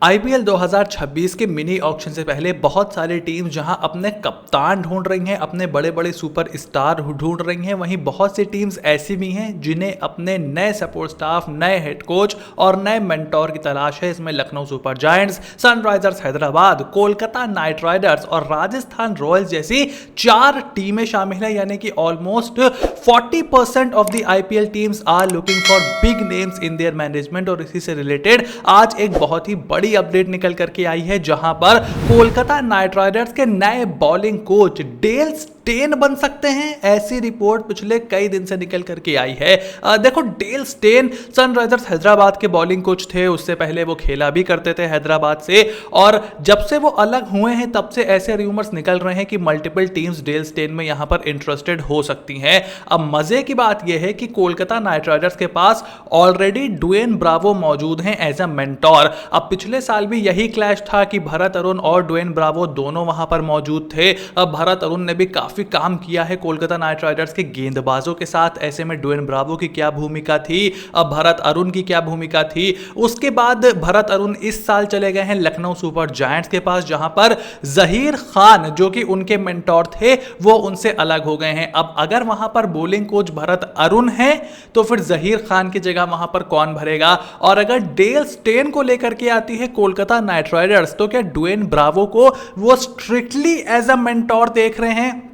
IPL 2026 के mini auction से पहले बहुत सारी टीम जहां अपने कप्तान ढूंढ रही हैं, अपने बड़े बड़े सुपर स्टार ढूंढ रही हैं, वहीं बहुत सी टीम्स ऐसी भी हैं जिन्हें अपने नए सपोर्ट स्टाफ, नए हेड कोच और नए मेंटोर की तलाश है। इसमें Lucknow super giants, Sunrisers Hyderabad, Kolkata night Riders और राजस्थान रॉयल्स जैसी 4 टीमें शामिल हैं। यानी कि almost 40% of the IPL teams are looking for big names in their management. और इसी से रिलेटेड आज एक बहुत ही बड़ी अपडेट निकल करके आई है, जहां पर कोलकाता नाइट राइडर्स के नए बॉलिंग कोच डेल स्टेन बन सकते हैं। ऐसी रिपोर्ट पिछले कई दिन से निकल करके आई है। देखो, डेल स्टेन सनराइजर्स हैदराबाद के बॉलिंग कोच थे, उससे पहले वो खेला भी करते थे हैदराबाद से, और जब से वो अलग हुए हैं तब से ऐसे रूमर्स निकल रहे हैं कि मल्टीपल टीम्स डेल स्टेन में यहां पर इंटरेस्टेड हो सकती हैं। अब मजे की बात यह है कि कोलकाता नाइट राइडर्स के पास ऑलरेडी ड्वेन ब्रावो मौजूद हैं एज अ मेंटोर। अब पिछले साल भी यही क्लैश था कि भरत अरुण और ड्वेन ब्रावो दोनों वहां पर मौजूद थे। अब भरत अरुण ने भी काफी काम किया है कोलकाता नाइट राइडर्स के गेंदबाजों के साथ। ऐसे में ड्वेन ब्रावो की क्या भूमिका थी, अब भरत अरुण की क्या भूमिका थी। उसके बाद भरत अरुण इस साल चले गए हैं लखनऊ सुपर जायंट्स के पास, जहां पर जहीर खान जो कि उनके मेंटोर थे वो उनसे अलग हो गए हैं। अब अगर वहां पर बॉलिंग कोच भरत अरुण है तो फिर जहीर खान की जगह वहां पर कौन भरेगा। और अगर डेल स्टेन को लेकर के आती है कोलकाता नाइट राइडर्स, तो क्या ड्वेन ब्रावो को वो स्ट्रिक्टली एज अ मेंटोर देख रहे हैं?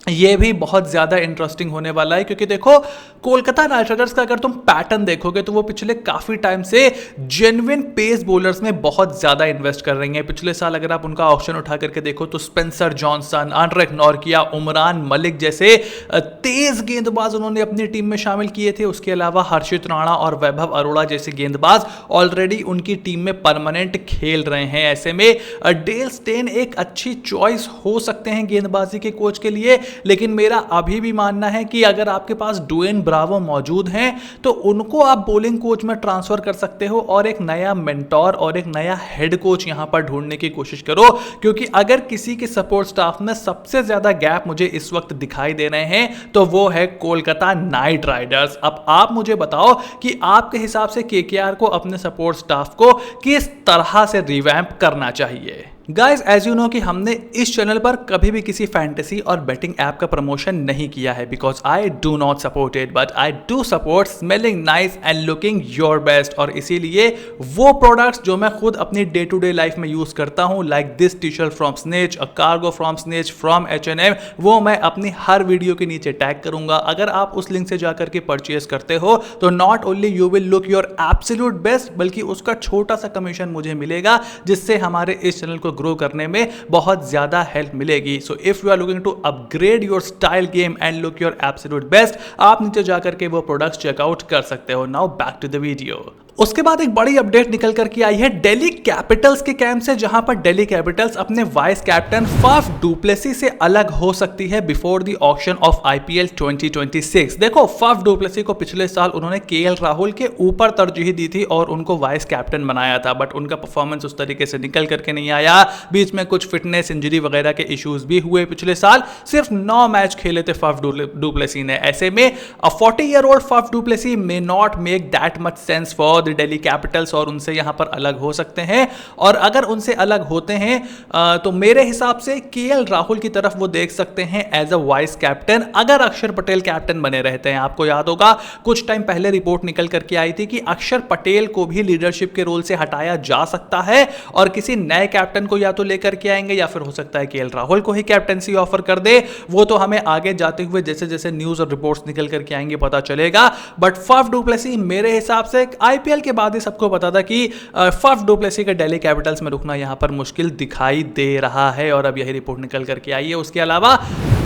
ये भी बहुत ज़्यादा इंटरेस्टिंग होने वाला है, क्योंकि देखो, कोलकाता नाइट राइडर्स का अगर तुम पैटर्न देखोगे तो वो पिछले काफ़ी टाइम से जेन्युइन पेस बॉलर्स में बहुत ज़्यादा इन्वेस्ट कर रही हैं। पिछले साल अगर आप उनका ऑप्शन उठा करके देखो तो Spencer Johnson, Andre Nortje, Umran Malik जैसे तेज़ गेंदबाज उन्होंने अपनी टीम में शामिल किए थे। उसके अलावा हर्षित राणा और वैभव अरोड़ा जैसे गेंदबाज ऑलरेडी उनकी टीम में परमानेंट खेल रहे हैं। ऐसे में डेल स्टेन एक अच्छी चॉइस हो सकते हैं गेंदबाजी के कोच के लिए। लेकिन मेरा अभी भी मानना है कि अगर आपके पास ड्वेन ब्रावो मौजूद हैं तो उनको आप बॉलिंग कोच में ट्रांसफर कर सकते हो और एक नया मेंटोर और एक नया हेड कोच यहां पर ढूंढने की कोशिश करो। क्योंकि अगर किसी के सपोर्ट स्टाफ में सबसे ज्यादा गैप मुझे इस वक्त दिखाई दे रहे हैं तो वो है कोलकाता नाइट राइडर्स। अब आप मुझे बताओ कि आपके हिसाब से केकेआर को अपने सपोर्ट स्टाफ को किस तरह से रिवैम्प करना चाहिए। गाइज, एज यू नो कि हमने इस चैनल पर कभी भी किसी फैंटेसी और बेटिंग ऐप का प्रमोशन नहीं किया है, because I do not support it, but I do support smelling nice and looking your best. और इसीलिए वो प्रोडक्ट्स जो मैं खुद अपनी डे टू डे लाइफ में यूज करता हूँ, like this T shirt from snatch, a cargo from snatch, from H&M, वो मैं अपनी हर वीडियो के नीचे टैग करूंगा। अगर आप उस लिंक से जाकर के परचेज करते हो तो not only you will look your absolute best, बल्कि उसका छोटा सा कमीशन मुझे मिलेगा, जिससे हमारे इस चैनल को ग्रो करने में बहुत ज्यादा हेल्प मिलेगी। So if you are looking to upgrade your style game and look your absolute best, आप नीचे जाकर के वो प्रोडक्ट्स चेकआउट कर सकते हो। Now back to the video. उसके बाद एक बड़ी अपडेट निकल करके आई है दिल्ली कैपिटल्स के कैंप से, जहां पर दिल्ली कैपिटल्स अपने वाइस कैप्टन फाफ डुप्लेसी से अलग हो सकती है before the auction of IPL 2026। देखो, फाफ डुप्लेसी को पिछले साल उन्होंने केएल राहुल के ऊपर तरजीह दी थी और उनको वाइस कैप्टन बनाया था, बट उनका परफॉर्मेंस उस तरीके से निकल करके नहीं आया। बीच में कुछ फिटनेस, इंजरी वगैरह के इश्यूज भी हुए। पिछले साल सिर्फ 9 मैच खेले थे फाफ डुप्लेसी ने। ऐसे में 40-year-old Faf du Plessis may not make that much sense for Delhi Capitals, और उनसे यहां पर अलग हो सकते हैं। और अगर उनसे अलग होते हैं तो मेरे हिसाब से केएल राहुल की तरफ वो देख सकते हैं एज अ वाइस कैप्टन, अगर अक्षर पटेल कैप्टन बने रहते हैं। आपको याद होगा कुछ टाइम पहले रिपोर्ट निकल करके आई थी कि अक्षर पटेल को भी लीडरशिप के रोल से हटाया जा सकता है और किसी नए कैप्टन को या तो लेकर के आएंगे या फिर हो सकता है केएल राहुल को ही कैप्टनसी ऑफर कर दे। वो तो हमें आगे जाते हुए जैसे जैसे न्यूज और रिपोर्ट्स निकल करके आएंगे पता चलेगा। बट फाफ डुप्लेसी मेरे हिसाब से आईपीएल के बाद ही सबको पता था कि फाफ डुप्लेसी का दिल्ली कैपिटल्स में रुकना यहां पर मुश्किल दिखाई दे रहा है, और अब यही रिपोर्ट निकल करके आई है। उसके अलावा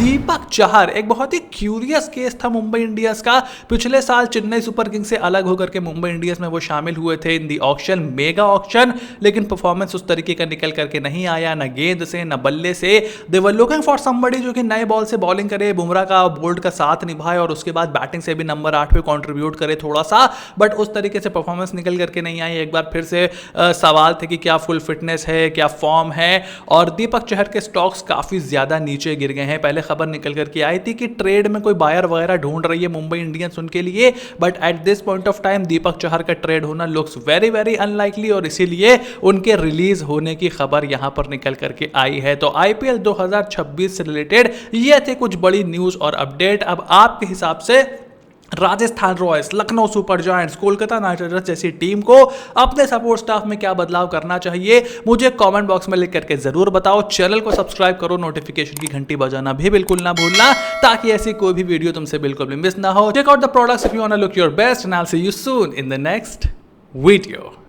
दीपक चहर, एक बहुत ही क्यूरियस केस था मुंबई इंडियंस का। पिछले साल चेन्नई सुपर किंग्स से अलग होकर के मुंबई इंडियंस में वो शामिल हुए थे इन दी ऑक्शन, मेगा ऑक्शन, लेकिन परफॉर्मेंस उस तरीके का निकल करके नहीं आया, न गेंद से न बल्ले से। दे वर लुकिंग फॉर समबडी जो कि नए बॉल से बॉलिंग करे, बुमराह का बोल्ट का साथ निभाए और उसके बाद बैटिंग से भी नंबर 8 पे कंट्रीब्यूट करे थोड़ा सा, बट उस तरीके से परफॉर्मेंस परफॉर्मेंस निकल करके नहीं आई। एक बार फिर से सवाल थे कि क्या फुल फिटनेस है, क्या फॉर्म है, और दीपक चहर के स्टॉक्स काफ़ी ज़्यादा नीचे गिर गए हैं। पहले खबर निकल करके आई थी कि ट्रेड में कोई बायर वगैरह ढूंढ रही है मुंबई इंडियंस उनके लिए, but at this point of time Deepak Chahar का ट्रेड होना लुक्स वेरी वेरी अनलाइकली, और इसीलिए उनके रिलीज होने की खबर यहां पर निकल करके आई है। तो आईपीएल 2026 से रिलेटेड ये थे कुछ बड़ी न्यूज़ और अपडेट। अब आपके हिसाब से Rajasthan Royals, Lucknow super giants, Kolkata night Riders जैसी टीम को अपने सपोर्ट स्टाफ में क्या बदलाव करना चाहिए, मुझे कमेंट बॉक्स में लिख करके जरूर बताओ। चैनल को सब्सक्राइब करो, नोटिफिकेशन की घंटी बजाना भी बिल्कुल ना भूलना, ताकि ऐसी कोई भी वीडियो तुमसे बिल्कुल भी मिस ना हो। Check out the products if you want to look your best, and I will see you soon in the next video.